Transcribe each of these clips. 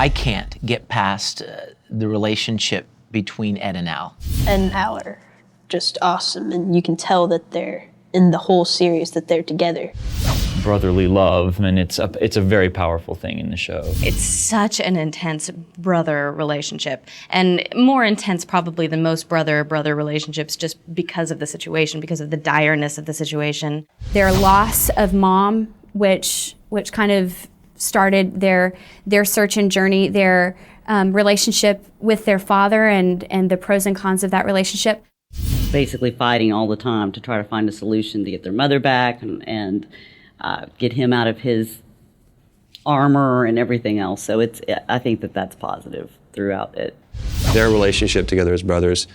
I can't get past the relationship between Ed and Al. Ed and Al are just awesome, and you can tell that they're, in the whole series, that they're together. Brotherly love, and it's a very powerful thing in the show. It's such an intense brother relationship, and more intense probably than most brother-brother relationships, just because of the situation, because of the direness of the situation. Their loss of mom, which kind of started their search and journey, their relationship with their father, and the pros and cons of that relationship. Basically fighting all the time to try to find a solution to get their mother back and get him out of his armor and everything else. So I think that's positive throughout it. Their relationship together as brothers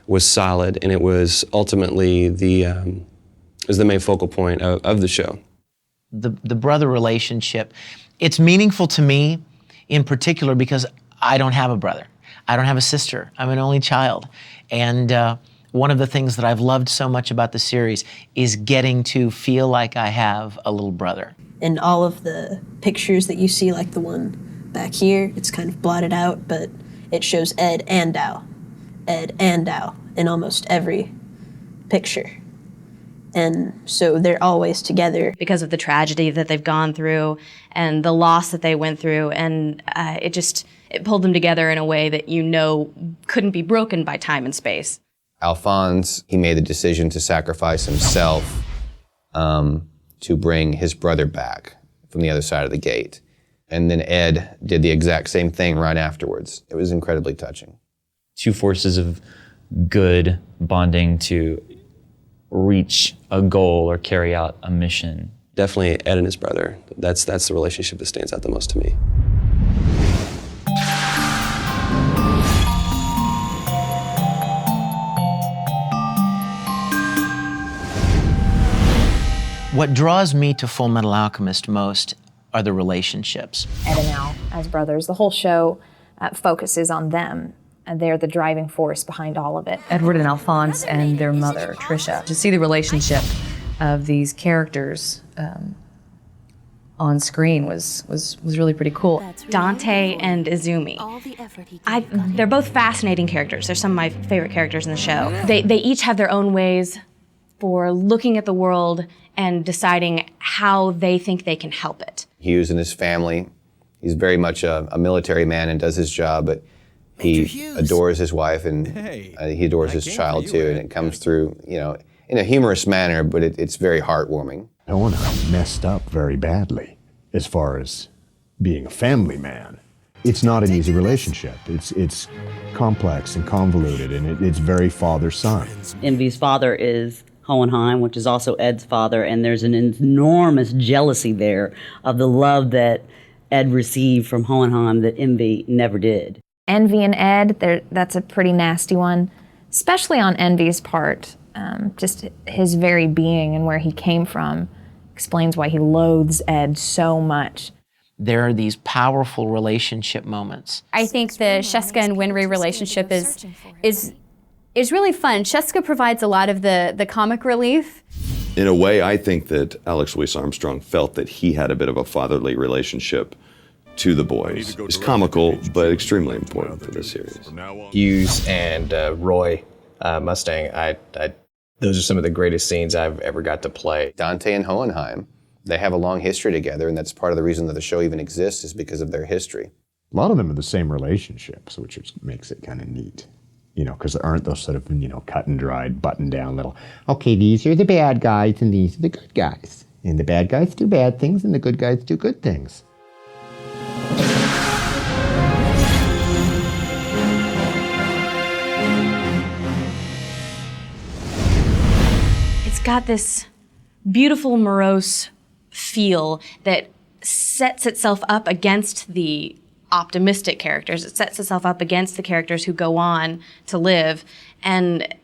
was solid, and it was ultimately the main focal point of the show. The brother relationship, it's meaningful to me in particular because I don't have a brother. I don't have a sister. I'm an only child. And one of the things that I've loved so much about the series is getting to feel like I have a little brother. In all of the pictures that you see, like the one back here, it's kind of blotted out, but it shows Ed and Al in almost every picture. And so they're always together. Because of the tragedy that they've gone through and the loss that they went through, and it pulled them together in a way that couldn't be broken by time and space. Alphonse, he made the decision to sacrifice himself to bring his brother back from the other side of the gate. And then Ed did the exact same thing right afterwards. It was incredibly touching. Two forces of good bonding to reach a goal or carry out a mission. Definitely Ed and his brother. That's the relationship that stands out the most to me. What draws me to Fullmetal Alchemist most are the relationships. Ed and Al as brothers. The whole show focuses on them. They're the driving force behind all of it. Edward and Alphonse and their mother, Tricia. To see the relationship of these characters on screen was really pretty cool. Dante and Izumi. They're both fascinating characters. They're some of my favorite characters in the show. They each have their own ways for looking at the world and deciding how they think they can help it. Hughes and his family, he's very much a military man and does his job, but he adores his wife and he adores his child too, and it comes through, in a humorous manner, but it's very heartwarming. Hohenheim messed up very badly as far as being a family man. It's not an easy relationship. It's complex and convoluted, and it's very father-son. Envy's father is Hohenheim, which is also Ed's father, and there's an enormous jealousy there of the love that Ed received from Hohenheim that Envy never did. Envy and Ed, that's a pretty nasty one, especially on Envy's part. Just his very being and where he came from explains why he loathes Ed so much. There are these powerful relationship moments. I think the Sheska and Winry relationship is really fun. Sheska provides a lot of the comic relief. In a way, I think that Alex Louis Armstrong felt that he had a bit of a fatherly relationship to the boys. It's comical, but extremely important for this series. Hughes and Roy Mustang, those are some of the greatest scenes I've ever got to play. Dante and Hohenheim, they have a long history together, and that's part of the reason that the show even exists, is because of their history. A lot of them are the same relationships, which makes it kind of neat. Because there aren't those sort of, cut and dried, buttoned down little, okay, these are the bad guys and these are the good guys. And the bad guys do bad things and the good guys do good things. It's got this beautiful, morose feel that sets itself up against the optimistic characters. It sets itself up against the characters who go on to live and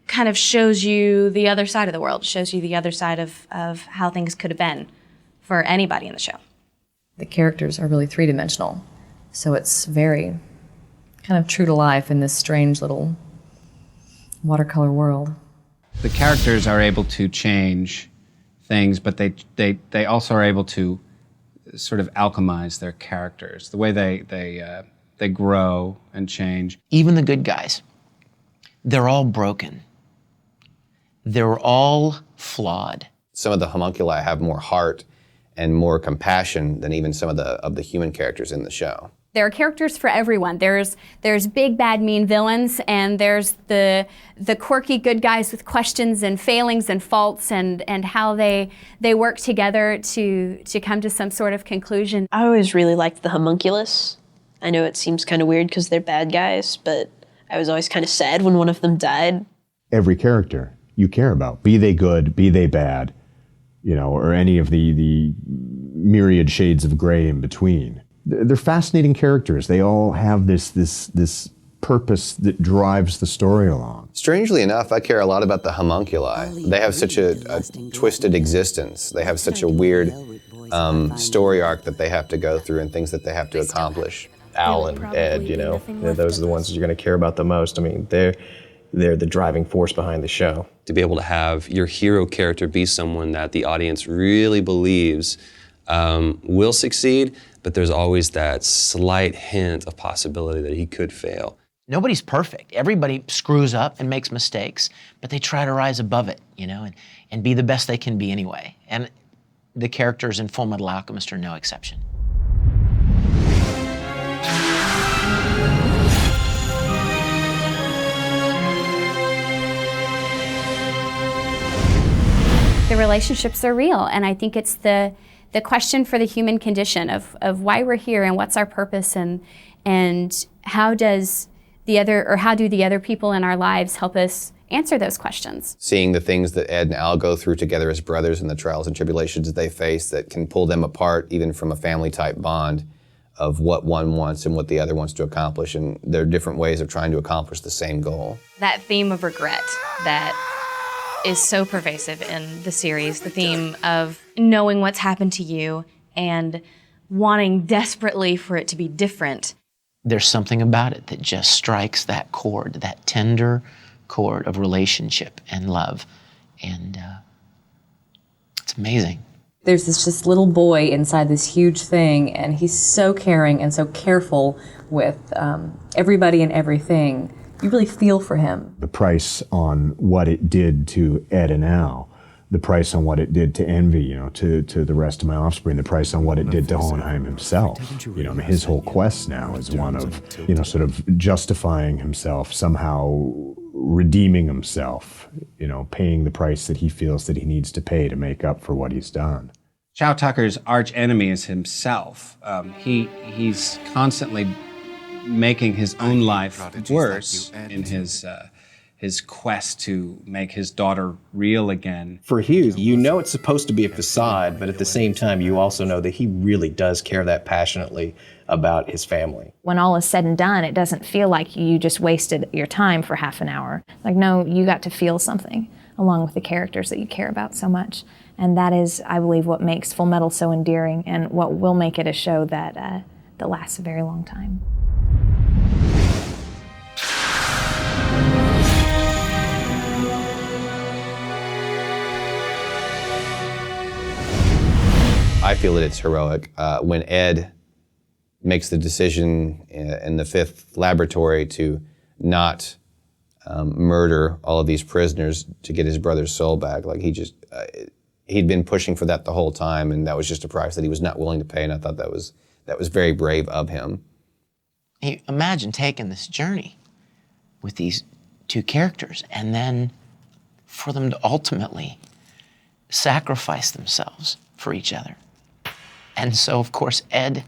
kind of shows you the other side of the world, shows you the other side of how things could have been for anybody in the show. The characters are really three-dimensional, so it's very kind of true to life in this strange little watercolor world. The characters are able to change things, but they also are able to sort of alchemize their characters, the way they grow and change. Even the good guys, they're all broken. They're all flawed. Some of the homunculi have more heart and more compassion than even some of the human characters in the show. There are characters for everyone. There's big, bad, mean villains, and there's the quirky good guys with questions and failings and faults, and how they work together to come to some sort of conclusion. I always really liked the homunculus. I know it seems kind of weird because they're bad guys, but I was always kind of sad when one of them died. Every character you care about, be they good, be they bad, or any of the myriad shades of gray in between. They're fascinating characters. They all have this purpose that drives the story along. Strangely enough, I care a lot about the homunculi. They have such a twisted existence. They have such a weird story arc that they have to go through and things that they have to accomplish. Al and Ed, those are the ones that you're going to care about the most. I mean, they're the driving force behind the show. To be able to have your hero character be someone that the audience really believes will succeed, but there's always that slight hint of possibility that he could fail. Nobody's perfect. Everybody screws up and makes mistakes, but they try to rise above it, and be the best they can be anyway. And the characters in Fullmetal Alchemist are no exception. The relationships are real, and I think it's the question for the human condition of why we're here and what's our purpose, and how do the other people in our lives help us answer those questions. Seeing the things that Ed and Al go through together as brothers and the trials and tribulations that they face that can pull them apart even from a family type bond of what one wants and what the other wants to accomplish, and there are different ways of trying to accomplish the same goal. That theme of regret that is so pervasive in the series, the theme of knowing what's happened to you and wanting desperately for it to be different. There's something about it that just strikes that chord, that tender chord of relationship and love, and it's amazing. There's this little boy inside this huge thing, and he's so caring and so careful with everybody and everything. You really feel for him. The price on what it did to Ed and Al, the price on what it did to Envy, to the rest of my offspring, the price on what it did to Hohenheim himself. His whole quest now is one of, sort of justifying himself, somehow redeeming himself, paying the price that he feels that he needs to pay to make up for what he's done. Chow Tucker's arch enemy is himself. He's constantly making his own life worse in his quest to make his daughter real again. For Hughes, it's supposed to be a facade, but at the same time, you also know that he really does care that passionately about his family. When all is said and done, it doesn't feel like you just wasted your time for half an hour. Like, no, you got to feel something along with the characters that you care about so much. And that is, I believe, what makes Fullmetal so endearing and what will make it a show that lasts a very long time. I feel that it's heroic when Ed makes the decision in the 5th laboratory to not murder all of these prisoners to get his brother's soul back. Like he'd been pushing for that the whole time, and that was just a price that he was not willing to pay, and I thought that was very brave of him. Imagine taking this journey with these two characters and then for them to ultimately sacrifice themselves for each other. And so, of course, Ed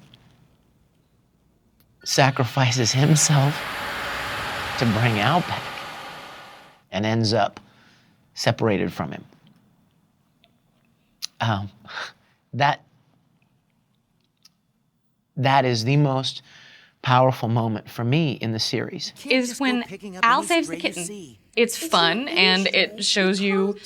sacrifices himself to bring Al back and ends up separated from him. That is the most powerful moment for me in the series. Is when Al saves the kitten. It's fun, and it shows you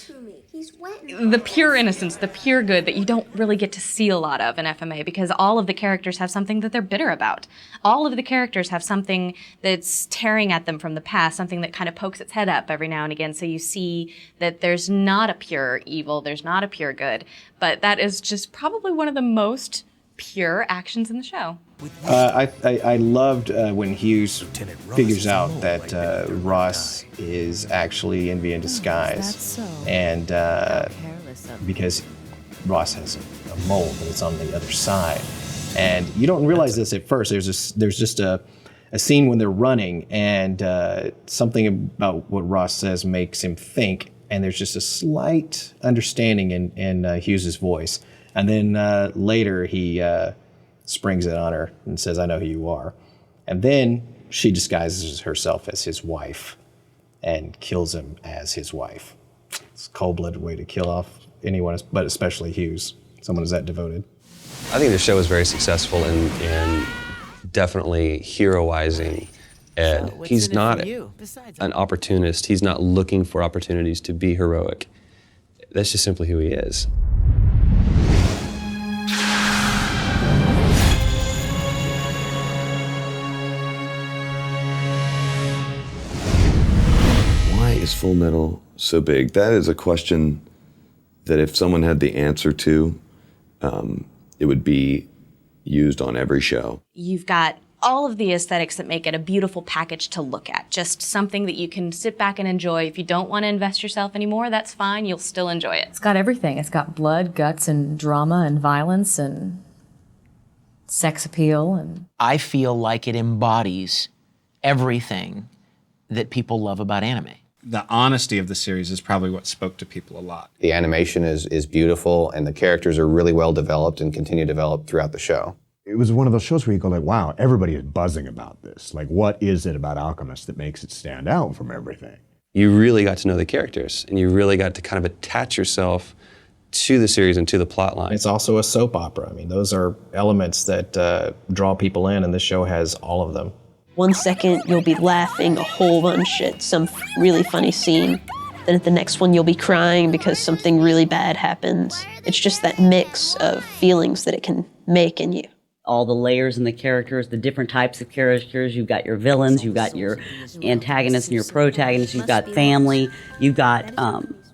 the pure innocence, the pure good that you don't really get to see a lot of in FMA, because all of the characters have something that they're bitter about. All of the characters have something that's tearing at them from the past, something that kind of pokes its head up every now and again, so you see that there's not a pure evil, there's not a pure good, but that is just probably one of the most pure actions in the show. I loved when Hughes figures out that Ross is actually Envy in disguise, and because Ross has a mole, but it's on the other side, and you don't realize this at first. There's just a scene when they're running, and something about what Ross says makes him think, and there's just a slight understanding in Hughes's voice, and then later he springs it on her and says, "I know who you are," and then she disguises herself as his wife and kills him as his wife. It's a cold-blooded way to kill off anyone, but especially Hughes, someone who's that devoted. I think the show is very successful in definitely heroizing Ed. He's not an opportunist. He's not looking for opportunities to be heroic. That's just simply who he is. Why is Fullmetal so big? That is a question that if someone had the answer to, it would be used on every show. You've got all of the aesthetics that make it a beautiful package to look at. Just something that you can sit back and enjoy. If you don't want to invest yourself anymore, that's fine. You'll still enjoy it. It's got everything. It's got blood, guts, and drama, and violence, and sex appeal. And I feel like it embodies everything that people love about anime. The honesty of the series is probably what spoke to people a lot. The animation is beautiful, and the characters are really well developed and continue to develop throughout the show. It was one of those shows where you go like, wow, everybody is buzzing about this. Like, what is it about Alchemist that makes it stand out from everything? You really got to know the characters, and you really got to kind of attach yourself to the series and to the plot line. It's also a soap opera. I mean, those are elements that draw people in, and this show has all of them. 1 second, you'll be laughing a whole bunch at some really funny scene. Then at the next one, you'll be crying because something really bad happens. It's just that mix of feelings that it can make in you. All the layers in the characters, the different types of characters. You've got your villains, you've got your antagonists and your protagonists, you've got family, you've got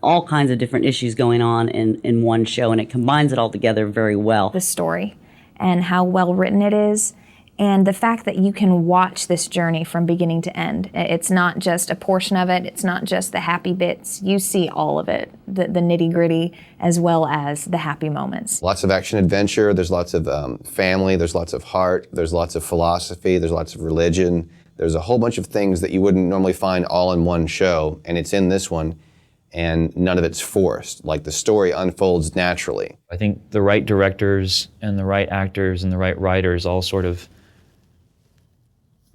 all kinds of different issues going on in one show, and it combines it all together very well. The story and how well written it is, and the fact that you can watch this journey from beginning to end. It's not just a portion of it, it's not just the happy bits. You see all of it, the nitty-gritty as well as the happy moments. Lots of action adventure, there's lots of family, there's lots of heart, there's lots of philosophy, there's lots of religion. There's a whole bunch of things that you wouldn't normally find all in one show, and it's in this one, and none of it's forced. Like, the story unfolds naturally. I think the right directors and the right actors and the right writers all sort of,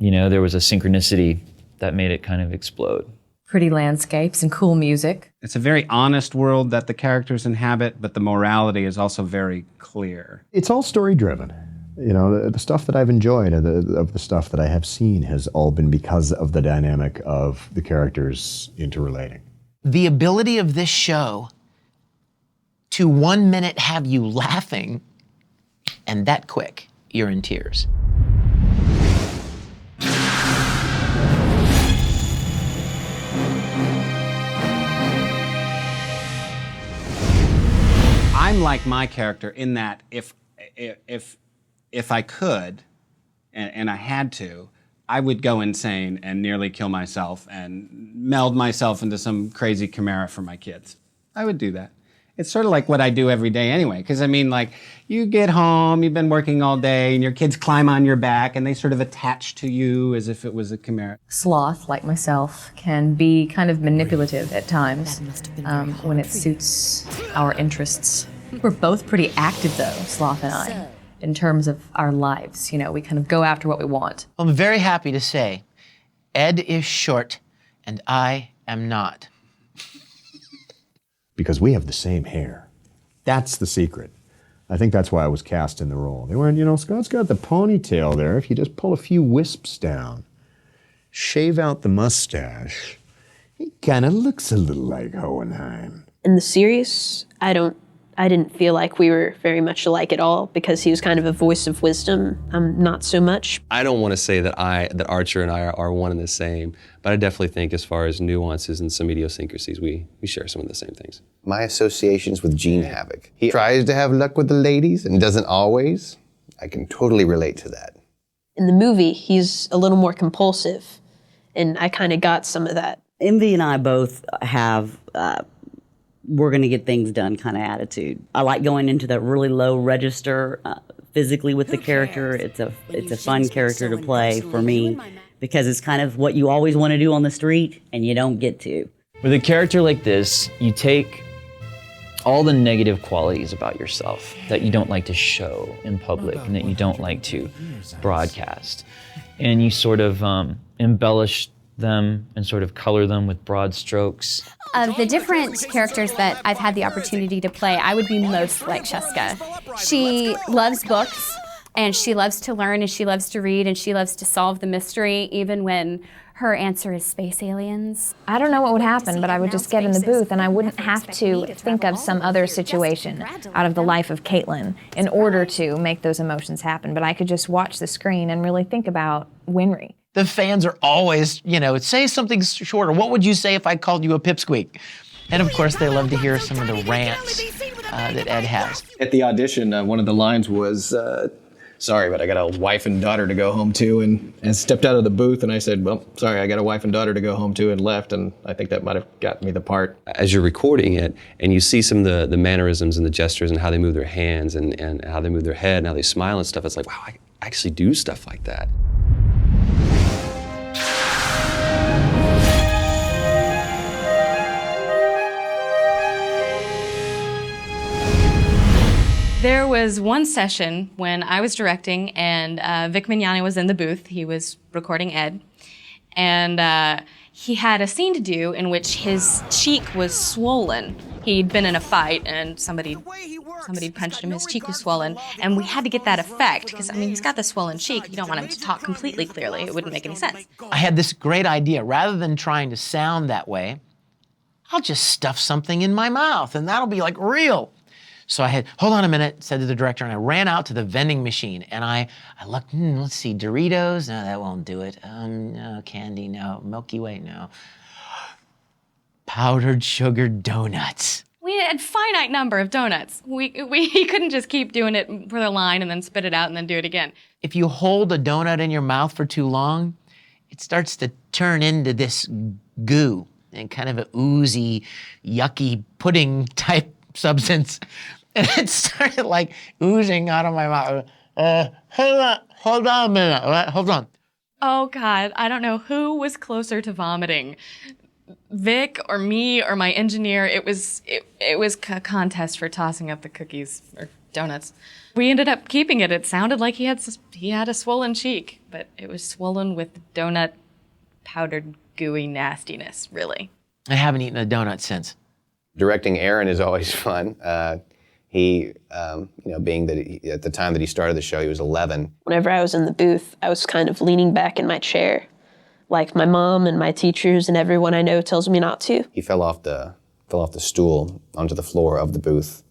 there was a synchronicity that made it kind of explode. pretty landscapes and cool music. It's a very honest world that the characters inhabit, but the morality is also very clear. It's all story driven. You know, the stuff that I've enjoyed of the stuff that I have seen has all been because of the dynamic of the characters interrelating. The ability of this show to 1 minute have you laughing, and that quick, you're in tears. I'm like my character in that if I could, and I had to, I would go insane and nearly kill myself and meld myself into some crazy chimera for my kids. I would do that. It's sort of like what I do every day anyway, because I mean, like, you get home, you've been working all day, and your kids climb on your back, and they sort of attach to you as if it was a chimera. Sloth, like myself, can be kind of manipulative at times when it suits our interests. We're both pretty active, though, Sloth and I, in terms of our lives. You know, we kind of go after what we want. I'm very happy to say, Ed is short, and I am not. Because we have the same hair. That's the secret. I think that's why I was cast in the role. They went, you know, Scott's got the ponytail there. If you just pull a few wisps down, shave out the mustache, he kind of looks a little like Hohenheim. In the series, I didn't feel like we were very much alike at all because he was kind of a voice of wisdom. Not so much. I don't want to say that Archer and I are one and the same, but I definitely think as far as nuances and some idiosyncrasies, we share some of the same things. My associations with Gene Havoc. He tries to have luck with the ladies and doesn't always, I can totally relate to that. In the movie, he's a little more compulsive, and I kind of got some of that. Envy and I both have we're going to get things done kind of attitude. I like going into that really low register physically with the character. It's a fun character to play for me because it's kind of what you always want to do on the street and you don't get to. With a character like this, you take all the negative qualities about yourself that you don't like to show in public and that you don't like to broadcast, and you sort of embellish them and sort of color them with broad strokes. Of the different characters that I've had the opportunity to play, I would be most like Sheska. She loves books, and she loves to learn, and she loves to read, and she loves to solve the mystery, even when her answer is space aliens. I don't know what would happen, but I would just get in the booth and I wouldn't have to think of some other situation out of the life of Caitlin in order to make those emotions happen. But I could just watch the screen and really think about Winry. The fans are always, say something shorter. What would you say if I called you a pipsqueak? And of course, they love to hear some of the rants that Ed has. At the audition, one of the lines was, sorry, but I got a wife and daughter to go home to, and stepped out of the booth, and I said, well, sorry, I got a wife and daughter to go home to, and left, and I think that might have gotten me the part. As you're recording it, and you see some of the mannerisms and the gestures and how they move their hands and how they move their head and how they smile and stuff, it's like, wow, I actually do stuff like that. There was one session when I was directing and Vic Mignani was in the booth. He was recording Ed. And he had a scene to do in which his cheek was swollen. He'd been in a fight and somebody punched him, his cheek was swollen. And we had to get that effect because, he's got the swollen cheek. You don't want him to talk completely clearly. It wouldn't make any sense. I had this great idea. Rather than trying to sound that way, I'll just stuff something in my mouth and that'll be like real. So I had, hold on a minute, said to the director, and I ran out to the vending machine and I looked, let's see, Doritos, no, that won't do it. No, candy, no, Milky Way, no. Powdered sugar donuts. We had a finite number of donuts. He couldn't just keep doing it for the line and then spit it out and then do it again. If you hold a donut in your mouth for too long, it starts to turn into this goo and kind of a oozy, yucky pudding type substance. And it started like oozing out of my mouth. Hold on a minute, hold on. Oh God, I don't know who was closer to vomiting, Vic or me or my engineer. It was a contest for tossing up the cookies or donuts. We ended up keeping it. It sounded like he had a swollen cheek, but it was swollen with donut powdered gooey nastiness, really. I haven't eaten a donut since. Directing Aaron is always fun. He, being that at the time that he started the show, he was 11. Whenever I was in the booth, I was kind of leaning back in my chair, like my mom and my teachers and everyone I know tells me not to. He fell off the stool onto the floor of the booth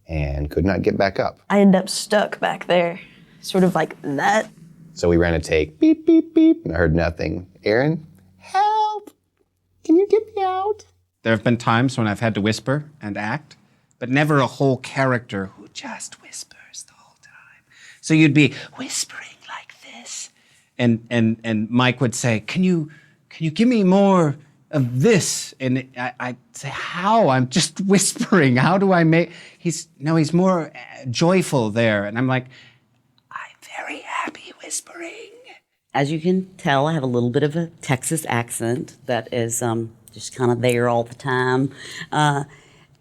and could not get back up. I ended up stuck back there, sort of like that. So we ran a take, beep, beep, beep, and I heard nothing. Aaron, help! Can you get me out? There have been times when I've had to whisper and act, but never a whole character who just whispers the whole time. So you'd be whispering like this, and Mike would say, "Can you give me more of this?" And I'd say, "How? I'm just whispering. How do I make?" He's more joyful there, and I'm like, "I'm very happy whispering." As you can tell, I have a little bit of a Texas accent that is just kind of there all the time.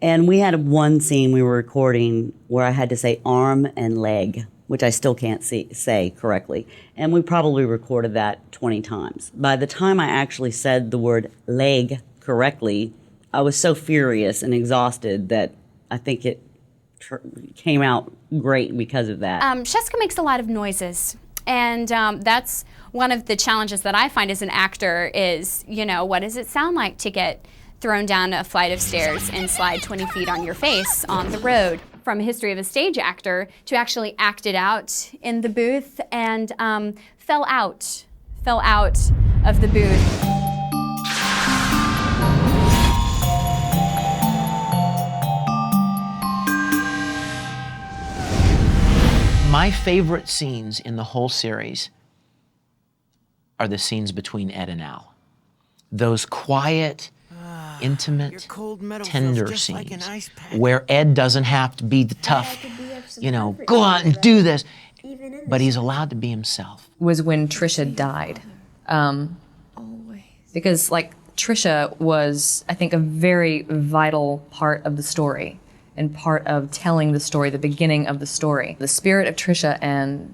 And we had one scene we were recording where I had to say arm and leg, which I still can't say correctly. And we probably recorded that 20 times. By the time I actually said the word leg correctly, I was so furious and exhausted that I think it came out great because of that. Sheska makes a lot of noises. And that's one of the challenges that I find as an actor is, what does it sound like to get thrown down a flight of stairs and slide 20 feet on your face on the road? From a history of a stage actor to actually act it out in the booth and fell out of the booth. My favorite scenes in the whole series are the scenes between Ed and Al. Those quiet, intimate, tender scenes where Ed doesn't have to be the tough, go out and do this, but he's allowed to be himself. Was when Trisha died. Because like Trisha was, I think, a very vital part of the story and part of telling the story, the beginning of the story. The spirit of Trisha and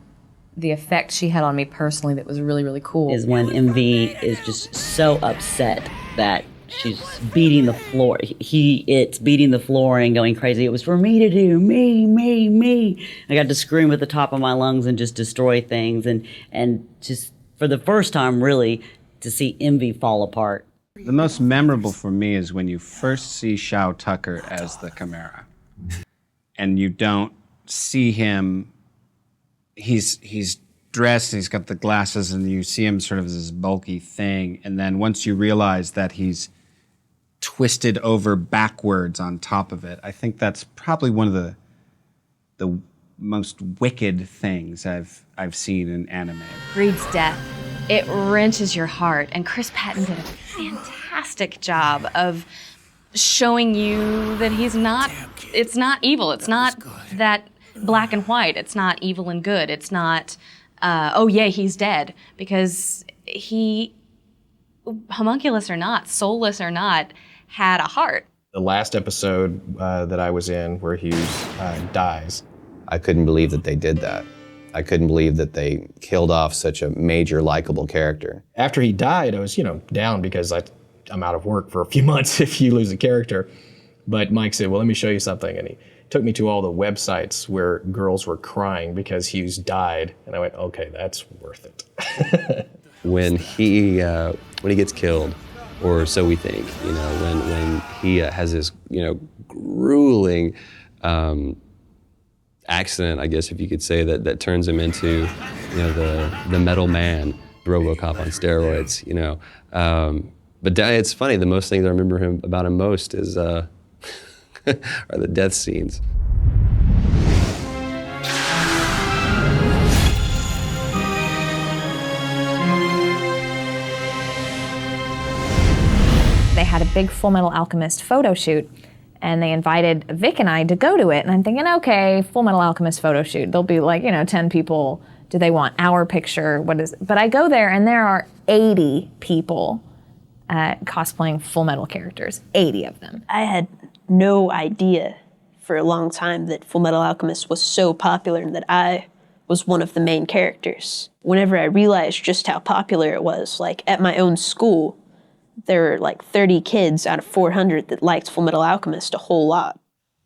the effect she had on me personally that was really, really cool. Is when MV is just so upset that she's beating the floor. It's beating the floor and going crazy. It was for me to do, me. I got to scream at the top of my lungs and just destroy things and just for the first time really to see MV fall apart. The most memorable for me is when you first see Shao Tucker as the Chimera, and you don't see him. He's dressed, he's got the glasses, and you see him sort of as this bulky thing. And then once you realize that he's twisted over backwards on top of it, I think that's probably one of the most wicked things I've seen in anime. Greed's death. It wrenches your heart, and Chris Patton did a fantastic job of showing you that it's not evil. It's not that black and white. It's not evil and good. It's not, oh yeah, he's dead. Because he, homunculus or not, soulless or not, had a heart. The last episode that I was in where Hughes dies. I couldn't believe that they did that. I couldn't believe that they killed off such a major, likable character. After he died, I was, down because I'm out of work for a few months if you lose a character. But Mike said, well, let me show you something. And he took me to all the websites where girls were crying because Hughes died. And I went, okay, that's worth it. When he gets killed, or so we think, when he has this, grueling accident, I guess if you could say, that turns him into, the metal man, RoboCop on steroids, But it's funny, the most things I remember about him most is are the death scenes. They had a big Fullmetal Alchemist photo shoot, and they invited Vic and I to go to it. And I'm thinking, okay, Fullmetal Alchemist photo shoot. There'll be 10 people. Do they want our picture? But I go there, and there are 80 people cosplaying Fullmetal characters. 80 of them. I had no idea for a long time that Fullmetal Alchemist was so popular and that I was one of the main characters. Whenever I realized just how popular it was, at my own school, there were 30 kids out of 400 that liked Fullmetal Alchemist a whole lot.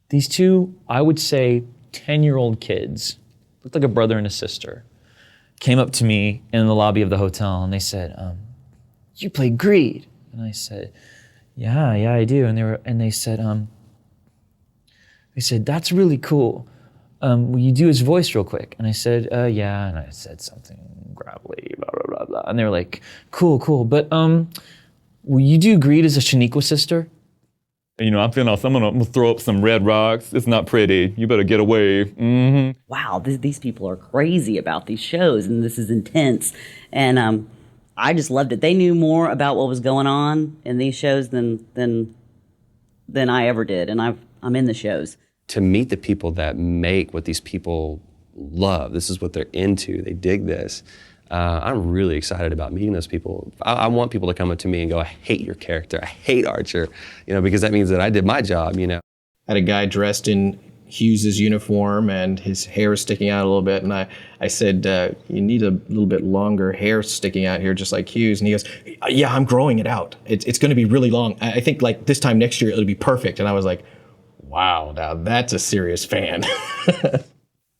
These two, I would say, 10-year-old kids, looked like a brother and a sister, came up to me in the lobby of the hotel and they said, you play Greed? And I said, yeah, I do. And they said, that's really cool. Will you do his voice real quick? And I said, yeah. And I said something gravelly, blah, blah, blah, blah. And they were like, cool. But will you do Greed as a Shaniqua sister? I'm feeling I'm gonna throw up some red rocks. It's not pretty. You better get away. Mm-hmm. Wow, these people are crazy about these shows, and this is intense. And I just loved it. They knew more about what was going on in these shows than I ever did, and I'm in the shows. To meet the people that make what these people love, this is what they're into, they dig this. I'm really excited about meeting those people. I want people to come up to me and go, I hate your character, I hate Archer, because that means that I did my job, I had a guy dressed in Hughes' uniform and his hair is sticking out a little bit, and I said, you need a little bit longer hair sticking out here, just like Hughes. And he goes, yeah, I'm growing it out. It's gonna be really long. I think this time next year it'll be perfect. And I was like, wow, now that's a serious fan.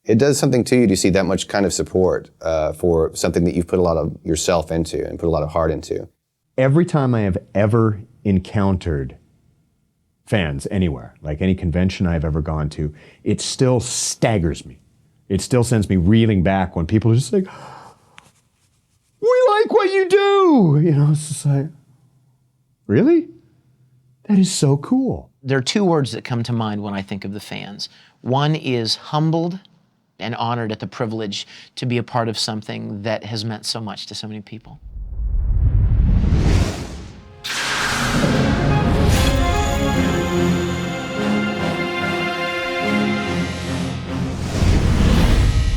It does something to you to see that much kind of support for something that you've put a lot of yourself into and put a lot of heart into. Every time I have ever encountered fans anywhere, like any convention I've ever gone to, it still staggers me. It still sends me reeling back when people are just like, we like what you do. It's just like, really? That is so cool. There are two words that come to mind when I think of the fans. One is humbled, and honored at the privilege to be a part of something that has meant so much to so many people.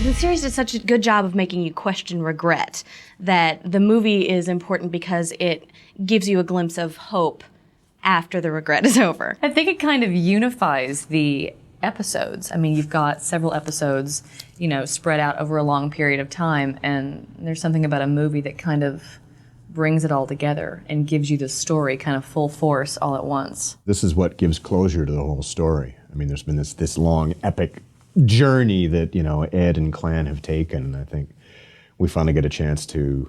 The series did such a good job of making you question regret that the movie is important because it gives you a glimpse of hope after the regret is over. I think it kind of unifies the episodes. I mean, you've got several episodes, you know, spread out over a long period of time, and there's something about a movie that kind of brings it all together and gives you the story kind of full force all at once. This is what gives closure to the whole story. I mean, there's been this long, epic journey that, you know, Ed and Clan have taken. I think we finally get a chance to,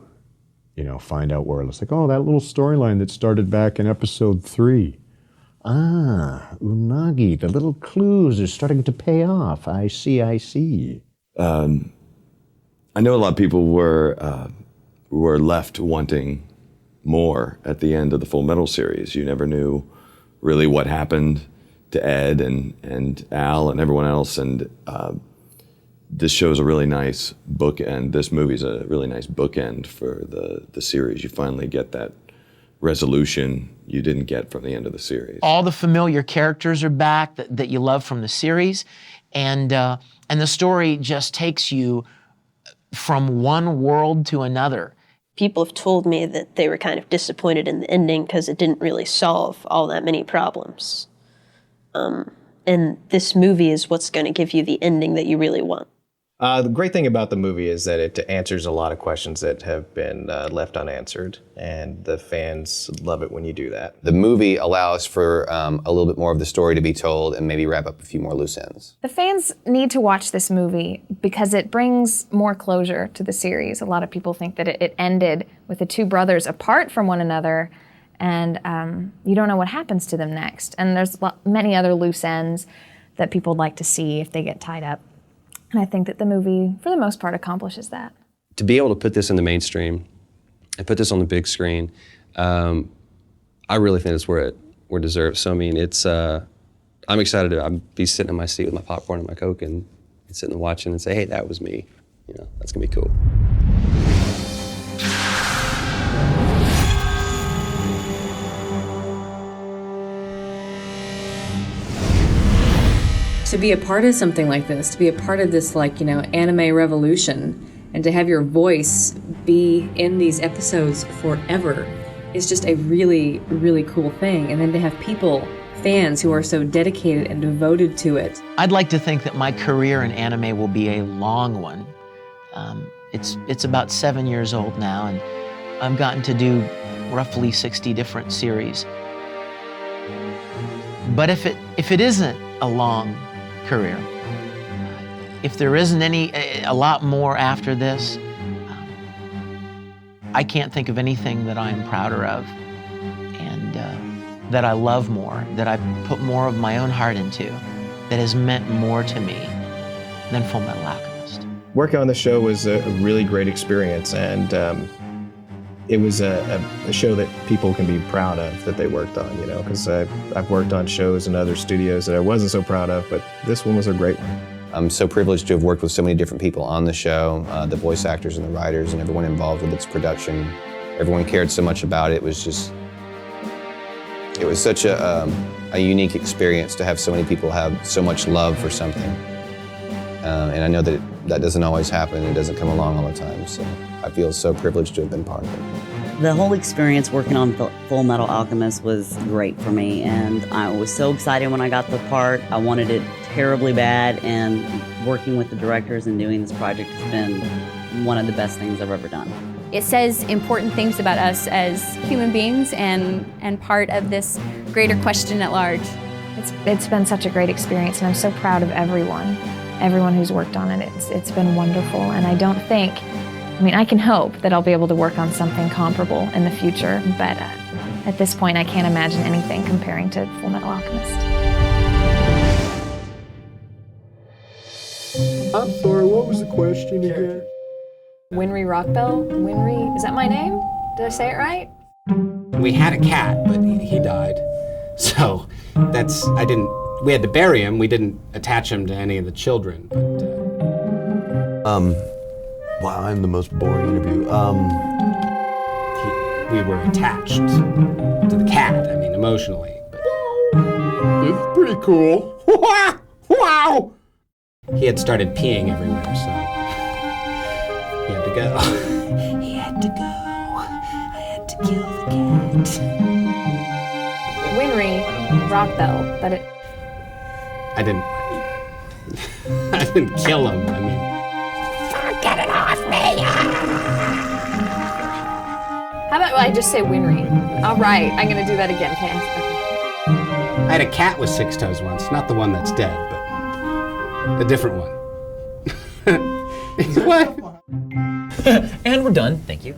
you know, find out where it's like, oh, that little storyline that started back in episode 3. Ah, Unagi, the little clues are starting to pay off. I see. I know a lot of people were left wanting more at the end of the Fullmetal series. You never knew really what happened to Ed and Al and everyone else, and this show's a really nice bookend. This movie's a really nice bookend for the series. You finally get that resolution you didn't get from the end of the series. All the familiar characters are back that you love from the series, and the story just takes you from one world to another. People have told me that they were kind of disappointed in the ending because it didn't really solve all that many problems. And this movie is what's going to give you the ending that you really want. The great thing about the movie is that it answers a lot of questions that have been left unanswered, and the fans love it when you do that. The movie allows for a little bit more of the story to be told and maybe wrap up a few more loose ends. The fans need to watch this movie because it brings more closure to the series. A lot of people think that it ended with the two brothers apart from one another, and you don't know what happens to them next. And there's many other loose ends that people would like to see if they get tied up. And I think that the movie, for the most part, accomplishes that. To be able to put this in the mainstream and put this on the big screen, I really think it's where it deserves. So I mean, it's I'm excited to be sitting in my seat with my popcorn and my Coke and sitting and watching and say, hey, that was me. You know, that's gonna be cool. To be a part of something like this, to be a part of this, like, you know, anime revolution, and to have your voice be in these episodes forever is just a really, really cool thing. And then to have people, fans, who are so dedicated and devoted to it. I'd like to think that my career in anime will be a long one. It's about 7 years old now, and I've gotten to do roughly 60 different series. But if it isn't a long career, if there isn't a lot more after this, I can't think of anything that I'm prouder of and that I love more, that I put more of my own heart into, that has meant more to me than Fullmetal Alchemist. Working on the show was a really great experience, and it was a show that people can be proud of that they worked on, you know, because I've worked on shows in other studios that I wasn't so proud of, but this one was a great one. I'm so privileged to have worked with so many different people on the show, the voice actors and the writers and everyone involved with its production. Everyone cared so much about it. It was such a unique experience to have so many people have so much love for something. And I know that that doesn't always happen. It doesn't come along all the time. So I feel so privileged to have been part of it. The whole experience working on Fullmetal Alchemist was great for me, and I was so excited when I got the part. I wanted it terribly bad, and working with the directors and doing this project has been one of the best things I've ever done. It says important things about us as human beings and part of this greater question at large. It's been such a great experience, and I'm so proud of everyone who's worked on it. It's been wonderful, and I don't think, I mean, I can hope that I'll be able to work on something comparable in the future, but at this point I can't imagine anything comparing to Fullmetal Alchemist. I'm sorry, what was the question again? Winry Rockbell? Winry, is that my name? Did I say it right? We had a cat, but he died. So we had to bury him. We didn't attach him to any of the children, but Wow, I'm the most boring interview. We were attached to the cat, I mean, emotionally. But It's pretty cool. Wow! he had started peeing everywhere, so he had to go. He had to go. I had to kill the cat. Winry rocked though, but it. I didn't kill him, I mean. Get it off me! How about I just say Winry? All right, I'm gonna do that again, Cass. I had a cat with 6 toes once, not the one that's dead, but a different one. What? And we're done. Thank you.